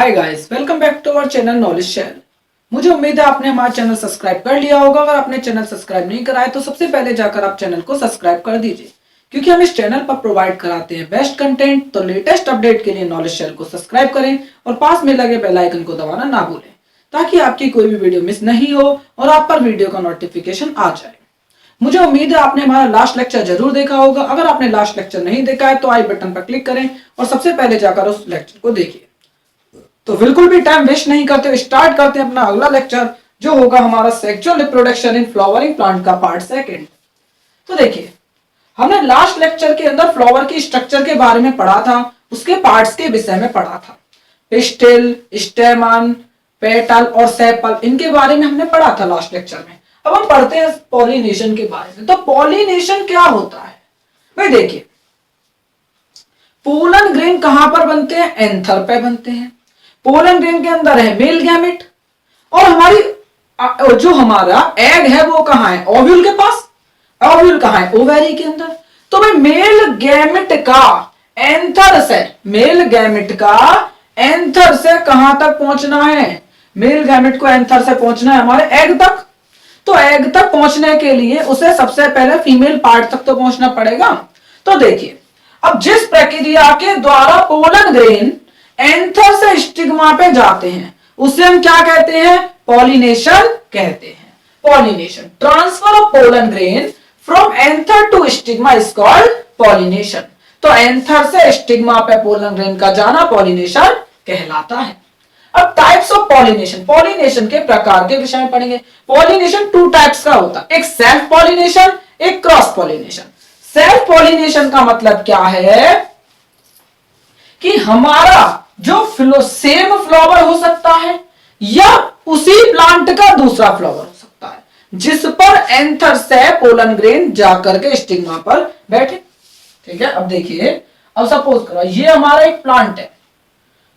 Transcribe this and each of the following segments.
Hi guys, welcome back to our channel knowledge share. मुझे उम्मीद है आपने हमारा चैनल सब्सक्राइब कर लिया होगा। अगर आपने चैनल सब्सक्राइब नहीं करा है तो सबसे पहले जाकर आप चैनल को सब्सक्राइब कर दीजिए, क्योंकि हम इस चैनल पर प्रोवाइड कराते हैं बेस्ट कंटेंट। तो लेटेस्ट अपडेट के लिए नॉलेज शेयर को सब्सक्राइब करें और पास में लगे बेल आइकन को दबाना ना भूलें, ताकि आपकी कोई भी वीडियो मिस नहीं हो और आप पर वीडियो का नोटिफिकेशन आ जाए। मुझे उम्मीद है आपने हमारा लास्ट लेक्चर जरूर देखा होगा। अगर आपने लास्ट लेक्चर नहीं देखा है तो आई बटन पर क्लिक करें और सबसे पहले जाकर उस लेक्चर को देखिए। तो बिल्कुल भी टाइम वेस्ट नहीं करते हुए स्टार्ट करते हैं अपना अगला लेक्चर, जो होगा हमारा sexual reproduction in flowering plant का पार्ट सेकंड। तो देखिए, हमने लास्ट लेक्चर के अंदर फ्लावर की स्ट्रक्चर के बारे में पढ़ा था, उसके पार्ट्स के विषय में पढ़ा था। पिस्टिल, स्टेमन, पेटल और सेपल, इनके बारे में हमने पढ़ा था लास्ट लेक्चर में। अब हम पढ़ते हैं पॉलिनेशन के बारे में। तो पॉलिनेशन क्या होता है भाई? देखिए, पोलन ग्रेन कहां पर बनते हैं? एंथर पे बनते हैं। पोलन ग्रेन के अंदर है मेल गैमेट, और हमारी जो हमारा एग है वो कहां है? ओव्यूल के पास। ओव्यूल कहां है? ओवेरी के अंदर। तो भाई मेल गैमेट का एंथर से, मेल गैमेट का एंथर से कहां तक पहुंचना है? मेल गैमेट को एंथर से पहुंचना है हमारे एग तक। तो एग तक पहुंचने के लिए उसे सबसे पहले फीमेल पार्ट तक तो पहुंचना पड़ेगा। तो देखिए, अब जिस प्रक्रिया के द्वारा पोलन ग्रेन एंथर से स्टिग्मा पे जाते हैं उसे हम क्या कहते हैं? पॉलिनेशन कहते हैं। Pollination, transfer of pollen grain from anther to stigma is called pollination. तो एंथर से स्टिग्मा पे पोलन ग्रेन का जाना पॉलिनेशन कहलाता है। अब टाइप्स ऑफ पॉलिनेशन, पॉलिनेशन के प्रकार के विषय में पढ़ेंगे। पॉलिनेशन टू टाइप्स का होता है, एक सेल्फ पॉलिनेशन, एक क्रॉस पॉलिनेशन। सेल्फ पॉलिनेशन का मतलब क्या है कि हमारा जो सेम फ्लावर हो सकता है या उसी प्लांट का दूसरा फ्लावर हो सकता है, जिस पर एंथर से पोलन ग्रेन जाकर के स्टिग्मा पर बैठे। ठीक है, अब देखिए, अब सपोज करो ये हमारा एक प्लांट है।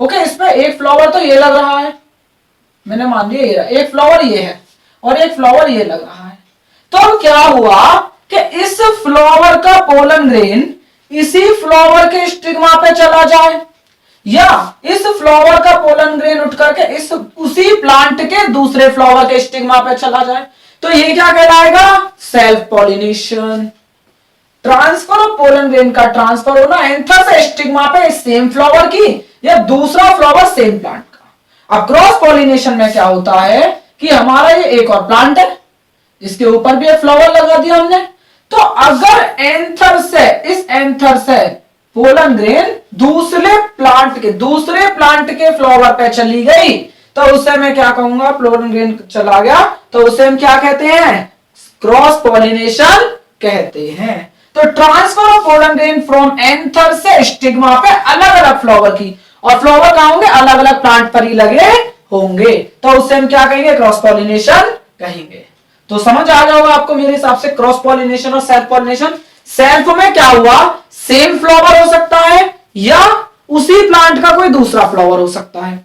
ओके, इसमें एक फ्लावर तो ये लग रहा है, मैंने मान लिया ये एक फ्लावर ये है और एक फ्लावर ये लग रहा है। तो अब क्या हुआ कि इस फ्लावर का पोलन ग्रेन इसी फ्लावर के स्टिग्मा पे चला जाए, या इस फ्लावर का पोलन ग्रेन उठ करके इस उसी प्लांट के दूसरे फ्लावर के स्टिग्मा पे चला जाए, तो ये क्या कहलाएगा? Self pollination. Transfer of pollen grain का ट्रांसफर होना एंथर से स्टिग्मा पे सेम फ्लावर की या दूसरा फ्लावर सेम प्लांट का। अब क्रॉस पॉलिनेशन में क्या होता है कि हमारा ये एक और प्लांट है, इसके ऊपर भी एक फ्लावर लगा दिया हमने। तो अगर एंथर से, इस एंथर से पोलन ग्रेन दूसरे प्लांट के फ्लावर पे चली गई, तो उसे मैं क्या कहूंगा? पोलन ग्रेन चला गया, तो उसे हम क्या कहते हैं? क्रॉस पॉलिनेशन कहते हैं। तो transfer of pollen grain from anther से स्टिग्मा पे अलग अलग फ्लावर की, और फ्लावर कहां होंगे? अलग अलग प्लांट पर ही लगे होंगे, तो उसे हम क्या कहेंगे? क्रॉस पॉलिनेशन कहेंगे। तो समझ आ गया होगा आपको मेरे हिसाब से क्रॉस पॉलिनेशन और सेल्फ पॉलिनेशन। सेल्फ में क्या हुआ? सेम फ्लावर हो सकता है या उसी प्लांट का कोई दूसरा फ्लावर हो सकता है,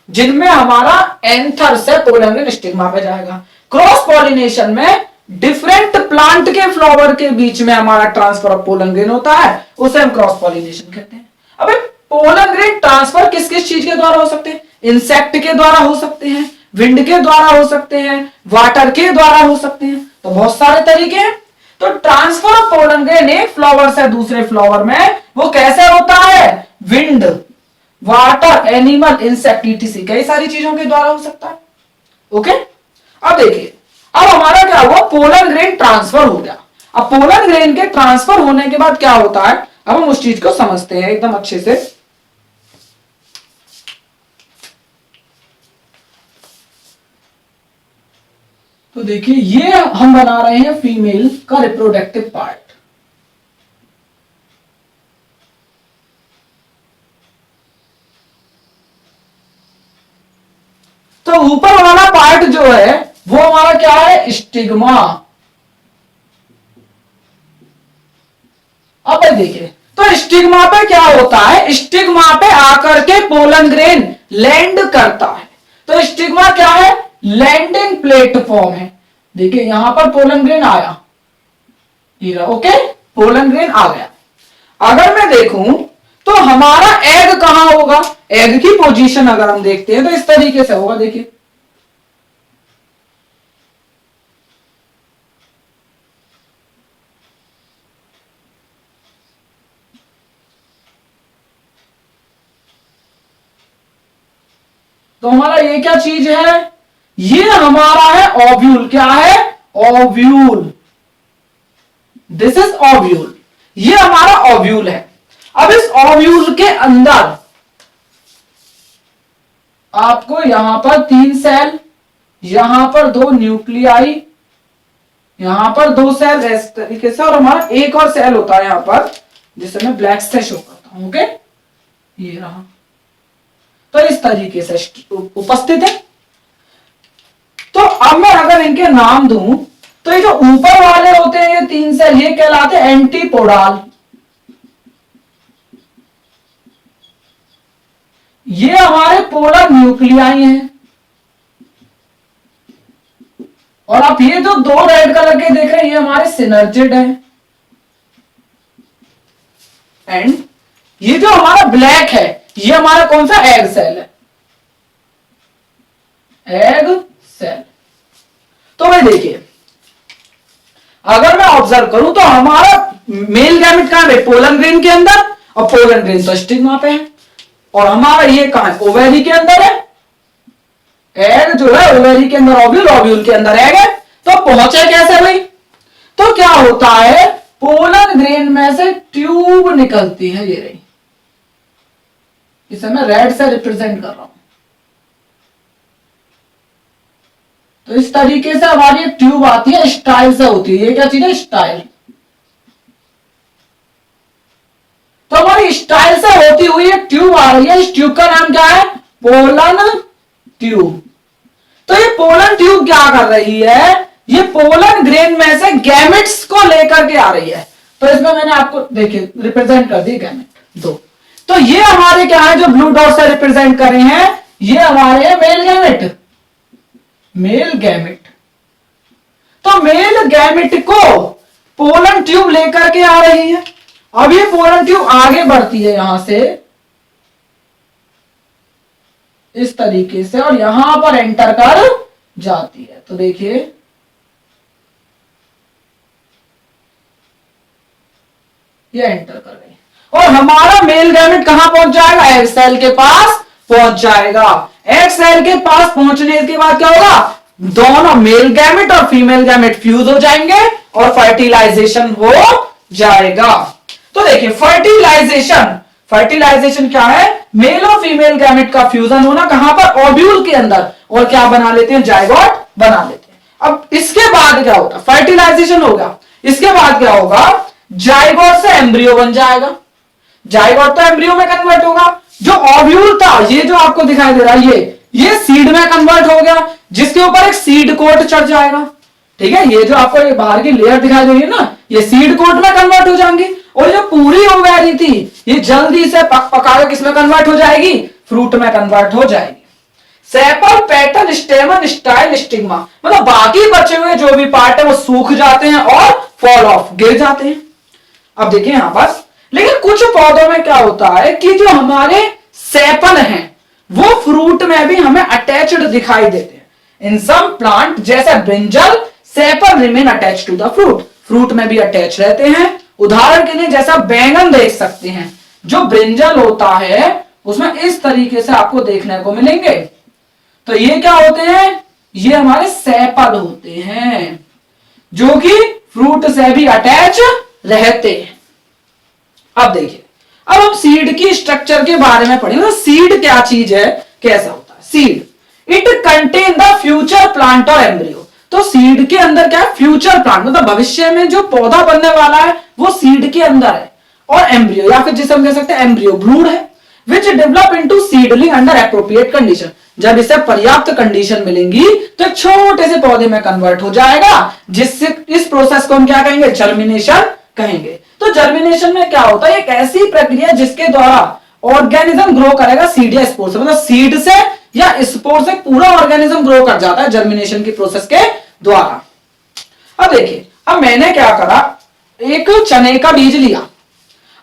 जिनमें हमारा एंथर से पोलन ग्रेन स्टिग्मा पे जाएगा। क्रॉस पॉलिनेशन में डिफरेंट प्लांट के फ्लावर के बीच में हमारा ट्रांसफर ऑफ पोलन ग्रेन होता है, उसे हम क्रॉस पॉलिनेशन कहते हैं। अब पोलन ग्रेन ट्रांसफर किस किस चीज के द्वारा हो सकते हैं? इंसेक्ट के द्वारा हो सकते हैं, विंड के द्वारा हो सकते हैं, वाटर के द्वारा हो सकते हैं। तो बहुत सारे तरीके हैं। तो ट्रांसफर ऑफ पोलन ग्रेन एक फ्लावर से दूसरे फ्लावर में वो कैसे होता है? Wind, water, animal, insect, etc, कई सारी चीजों के द्वारा हो सकता है। ओके, अब देखिए, अब हमारा क्या हुआ? पोलन ग्रेन ट्रांसफर हो गया। अब पोलन ग्रेन के ट्रांसफर होने के बाद क्या होता है, अब हम उस चीज को समझते हैं एकदम अच्छे से। तो देखिए, ये हम बना रहे हैं फीमेल का रिप्रोडक्टिव पार्ट। तो ऊपर वाला पार्ट जो है वो हमारा क्या है? स्टिग्मा। अब देखिए, तो स्टिग्मा पे क्या होता है? स्टिग्मा पे आकर के पोलन ग्रेन लैंड करता है। तो स्टिग्मा क्या है? लैंडिंग प्लेटफॉर्म है। देखिए, यहां पर पोलन ग्रेन आया, ओके, पोलन ग्रेन आ गया। अगर मैं देखूं तो हमारा एग कहां होगा, एग की पोजीशन अगर हम देखते हैं तो इस तरीके से होगा, देखिए तो हमारा ये क्या चीज है, ये हमारा है ओव्यूल, क्या है, ओव्यूल, दिस इज ओव्यूल, ये हमारा ओव्यूल है। अब इस ओव्यूल के अंदर आपको यहां पर 3 सेल, यहां पर 2 न्यूक्लियाई, यहां पर 2 सेल इस तरीके से, और हमारा एक और सेल होता है यहां पर जिसे मैं ब्लैक से शो करता हूं, ओके, ये रहा, तो इस तरीके से उपस्थित है। तो अब मैं अगर इनके नाम दूं तो ये जो ऊपर वाले होते हैं ये 3 सेल, ये कहलाते हैं एंटीपोडाल, ये हमारे पोलर न्यूक्लियाई हैं, और आप ये जो 2 रेड कलर के देख रहे हैं ये हमारे सिनर्जिड है, एंड ये जो हमारा ब्लैक है ये हमारा कौन सा, एग सेल है, एग सेल। तो भाई देखिए अगर मैं ऑब्जर्व करूं तो हमारा मेल गैमेट कहां है, पोलन ग्रेन के अंदर, और पोलन ग्रेन तो स्टिग्मा पे है, और हमारा ये कहां है, ओवेरी के अंदर है, एग जो है ओवेरी के अंदर, ओव्यूल, ओव्यूल के अंदर एग है। तो पहुंचे कैसे भाई, तो क्या होता है, पोलन ग्रेन में से ट्यूब निकलती है, ये रही, इसे मैं रेड से रिप्रेजेंट कर रहा हूं। तो इस तरीके से हमारी एक ट्यूब आती है, स्टाइल से होती है, ये क्या चीज है, स्टाइल। तो हमारी स्टाइल से होती हुई एक ट्यूब आ रही है, इस ट्यूब का नाम क्या है, पोलन ट्यूब। तो ये पोलन ट्यूब क्या कर रही है, ये पोलन ग्रेन में से गैमेट्स को लेकर के आ रही है। तो इसमें मैंने आपको देखिए रिप्रेजेंट कर दी गैमेट 2। तो ये हमारे क्या है, जो ब्लू डॉट से रिप्रेजेंट कर रहे हैं, ये हमारे मेल गैमेट, मेल गैमेट। तो मेल गैमेट को पोलन ट्यूब लेकर के आ रही है। अब ये पोलन ट्यूब आगे बढ़ती है यहां से इस तरीके से, और यहां पर एंटर कर जाती है। तो देखिए ये एंटर कर गई, और हमारा मेल गैमेट कहां पहुंच जाएगा, एग सेल के पास पहुंच जाएगा। एग सेल के पास पहुंचने के बाद क्या होगा, दोनों मेल गैमेट और फीमेल गैमेट फ्यूज हो जाएंगे और फर्टिलाइजेशन हो जाएगा। तो देखिए फर्टिलाइजेशन, फर्टिलाइजेशन क्या है, मेल और फीमेल गैमेट का फ्यूजन होना, कहां पर, ओव्यूल के अंदर, और क्या बना लेते हैं, जाइगोट बना लेते हैं। अब इसके बाद क्या होगा, फर्टिलाइजेशन होगा, इसके बाद क्या होगा, जाइगोट से एम्ब्रियो बन जाएगा, जाइगोट तो एम्ब्रियो में कन्वर्ट होगा। जो ओव्यूल था, ये जो आपको दिखाई दे रहा है, ये सीड में कन्वर्ट हो गया, जिसके ऊपर एक सीड कोट चढ़ जाएगा, ठीक है। ये जो आपको ये बाहर की लेयर दिखाई दे रही है ना, ये सीड कोट में कन्वर्ट हो जाएंगी, और जो पूरी ओवेरी थी ये जल्दी से पकाकर किसमें कन्वर्ट हो जाएगी, फ्रूट में कन्वर्ट हो जाएगी। सेपल, पेटल, स्टेमन, स्टाइल, स्टिग्मा, मतलब बाकी बचे हुए जो भी पार्ट है वो सूख जाते हैं और फॉल ऑफ, गिर जाते हैं। अब देखिए यहां पर, लेकिन कुछ पौधों में क्या होता है कि जो हमारे सेपल हैं वो फ्रूट में भी हमें अटैच्ड दिखाई देते हैं। इन सम प्लांट जैसे brinjal, sepal remain attach to the fruit, fruit में भी अटैच रहते हैं। उदाहरण के लिए जैसा बैंगन देख सकते हैं, जो ब्रिंजल होता है उसमें इस तरीके से आपको देखने को मिलेंगे। तो ये क्या होते हैं, ये हमारे सेपल होते हैं जो कि फ्रूट से भी अटैच रहते हैं। अब देखिए, अब हम सीड की स्ट्रक्चर के बारे में पढ़ेंगे। तो सीड क्या चीज है, कैसा होता है seed, it contain the future plant और एम्ब्रियो। तो सीड के अंदर क्या है, फ्यूचर प्लांट, मतलब भविष्य में जो पौधा बनने वाला है वो सीड के अंदर है, और एम्ब्रियो या फिर जिसे हम कह सकते हैं एम्ब्रियो, भ्रूण है, which develop into seedling under appropriate condition. जब इसे पर्याप्त कंडीशन मिलेंगी तो एक छोटे से पौधे में कन्वर्ट हो जाएगा, जिससे इस प्रोसेस को हम क्या कहेंगे, जर्मिनेशन कहेंगे। तो जर्मिनेशन में क्या होता है, एक ऐसी प्रक्रिया जिसके द्वारा ऑर्गेनिज्म ग्रो करेगा सीड या स्पोर से, मतलब सीड से या स्पोर से पूरा ऑर्गेनिज्म ग्रो कर जाता है जर्मिनेशन की प्रोसेस के द्वारा। अब देखिए, अब मैंने क्या करा, एक चने का बीज लिया,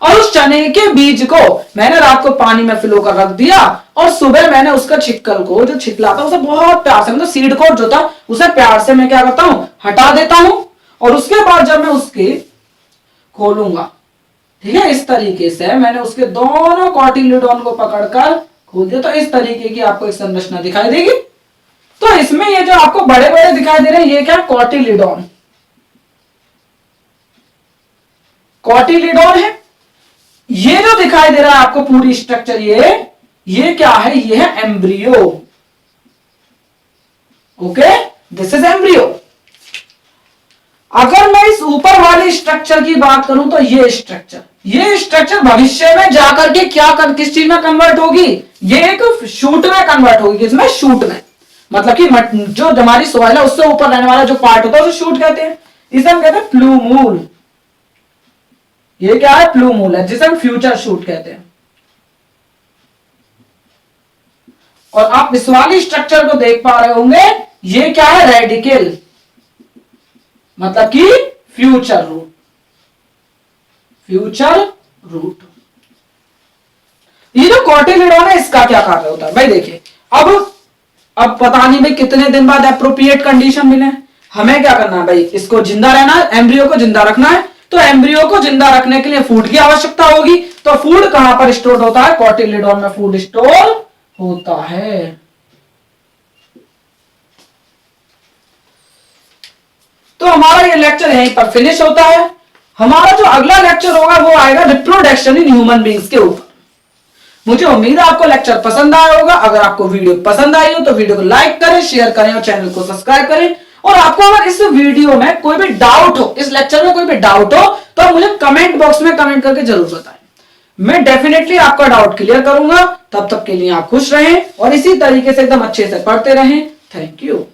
और उस चने के बीज को मैंने रात को पानी में फिलो कर रख दिया और सुबह मैंने उसका छिक्कल को जो छिकला था उसे बहुत प्यार से, मतलब सीड कोट जो था उसे प्यार से मैं क्या करता हूं, हटा देता हूं। और उसके बाद जब मैं उसके खोलूंगा, ठीक है, इस तरीके से मैंने उसके दोनों कॉटिलीडॉन को पकड़कर खोल दिया, तो इस तरीके की आपको एक संरचना दिखाई देगी। तो इसमें ये जो आपको बड़े बड़े दिखाई दे रहे हैं ये क्या, कॉटिलीडॉन, कॉटिलीडॉन है। ये जो दिखाई दे रहा है आपको पूरी स्ट्रक्चर, ये क्या है, ये है embryo. Okay, this is embryo. अगर मैं इस ऊपर वाली स्ट्रक्चर की बात करूं तो ये स्ट्रक्चर भविष्य में जाकर के किस चीज में कन्वर्ट होगी, ये एक शूट में कन्वर्ट होगी। किसमें, शूट में, मतलब कि जो हमारी सॉइल है उससे ऊपर रहने वाला जो पार्ट होता है उसे शूट कहते हैं। इसे हम कहते हैं प्लूमूल। ये क्या है, प्लूमूल है, जिसे हम फ्यूचर शूट कहते हैं। और आप इस वाली स्ट्रक्चर को देख पा रहे होंगे, ये क्या है, रेडिकल, मतलब कि फ्यूचर रूट, फ्यूचर रूट। ये जो कॉटिलीडॉन है इसका क्या कार्य होता है भाई, देखिए अब पता नहीं भाई कितने दिन बाद एप्रोप्रिएट कंडीशन मिले, हमें क्या करना है भाई, इसको जिंदा रहना है, एम्ब्रियो को जिंदा रखना है। तो एम्ब्रियो को जिंदा रखने के लिए फूड की आवश्यकता होगी। तो फूड कहां पर स्टोर होता है, कॉटिलीडॉन में फूड स्टोर होता है। तो हमारा ये लेक्चर यहीं पर फिनिश होता है। हमारा जो अगला लेक्चर होगा वो आएगा रिप्रोडक्शन इन ह्यूमन बींग्स के ऊपर। मुझे उम्मीद है आपको लेक्चर पसंद आया होगा। अगर आपको वीडियो पसंद आई हो तो वीडियो को लाइक करें, शेयर करें और चैनल को सब्सक्राइब करें। और आपको अगर इस वीडियो में कोई भी डाउट हो, इस लेक्चर में कोई भी डाउट हो, तो मुझे कमेंट बॉक्स में कमेंट करके जरूर बताएं। मैं डेफिनेटली आपका डाउट क्लियर करूंगा। तब तक के लिए आप खुश रहें और इसी तरीके से एकदम अच्छे से पढ़ते रहें। Thank you.